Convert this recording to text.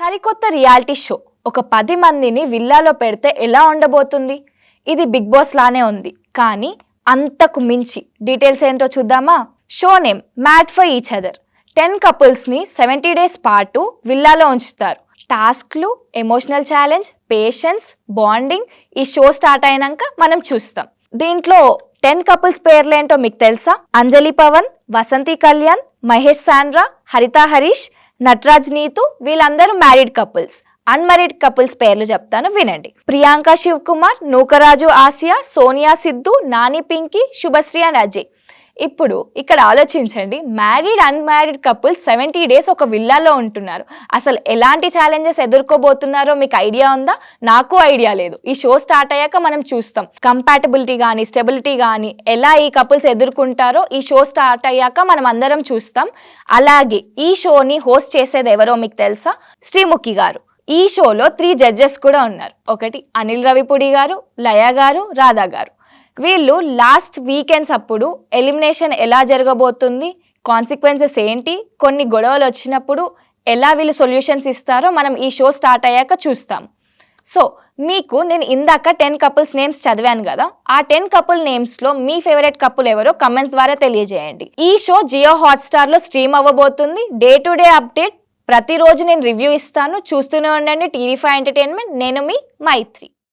సరికొత్త reality show ఒక 10 మందిని విల్లాలో పెడితే ఎలా ఉండబోతుంది? ఇది బిగ్ బాస్ లానే ఉంది, కానీ అంతకు మించి. డీటెయిల్స్ ఏంటో చూద్దామా? Show name mad for each other. 10 కపుల్స్ని 70 days పాటు విల్లాలో ఉంచుతారు. టాస్క్లు, ఎమోషనల్ ఛాలెంజ్, పేషెన్స్, బాండింగ్ ఈ షో స్టార్ట్ అయినాక మనం చూస్తాం. దీంట్లో 10 కపుల్స్ పేర్లేంటో మీకు తెలుసా? అంజలి పవన్, వసంతి కళ్యాణ్, మహేష్ సాండ్రా, హరిత హరీష్, నటరాజ్ నీతు, వీళ్ళందరూ మ్యారీడ్ కపుల్స్. అన్మ్యారీడ్ కపుల్స్ పేర్లు చెప్తాను, వినండి. Priyanka Shiv Kumar, Nookaraju Asia, Sonia Siddhu, Nani Pinky, Subhashree and Ajay. ఇప్పుడు ఇక్కడ ఆలోచించండి, మ్యారీడ్ అన్మ్యారీడ్ కపుల్స్ 70 డేస్ ఒక విల్లాలో ఉంటున్నారు. అసలు ఎలాంటి ఛాలెంజెస్ ఎదుర్కోబోతున్నారో మీకు ఐడియా ఉందా? నాకు ఐడియా లేదు. ఈ షో స్టార్ట్ అయ్యాక మనం చూస్తాం. కంపాటబిలిటీ కానీ స్టెబిలిటీ కానీ ఎలా ఈ కపుల్స్ ఎదుర్కొంటారో ఈ షో స్టార్ట్ అయ్యాక మనం అందరం చూస్తాం. అలాగే ఈ షోని హోస్ట్ చేసేది ఎవరో మీకు తెలుసా? శ్రీముఖి గారు. ఈ షోలో 3 జడ్జెస్ కూడా ఉన్నారు. ఒకటి అనిల్ రవిపూడి గారు, లయ గారు, రాధా గారు. వీళ్ళు లాస్ట్ వీకెండ్స్ అప్పుడు ఎలిమినేషన్ ఎలా జరగబోతుంది, కాన్సిక్వెన్సెస్ ఏంటి, కొన్ని గొడవలు వచ్చినప్పుడు ఎలా వీళ్ళు సొల్యూషన్స్ ఇస్తారో మనం ఈ షో స్టార్ట్ అయ్యాక చూస్తాం. సో మీకు నేను ఇందాక 10 కపుల్స్ నేమ్స్ చదివాను కదా, ఆ 10 కపుల్ నేమ్స్లో మీ ఫేవరెట్ కపుల్ ఎవరో కమెంట్స్ ద్వారా తెలియజేయండి. ఈ షో జియో హాట్స్టార్లో స్ట్రీమ్ అవ్వబోతుంది. డే టు డే అప్డేట్ ప్రతిరోజు నేను రివ్యూ ఇస్తాను. చూస్తూనే ఉండండి టీవీ5 ఎంటర్టైన్మెంట్. నేను మీ మైత్రి.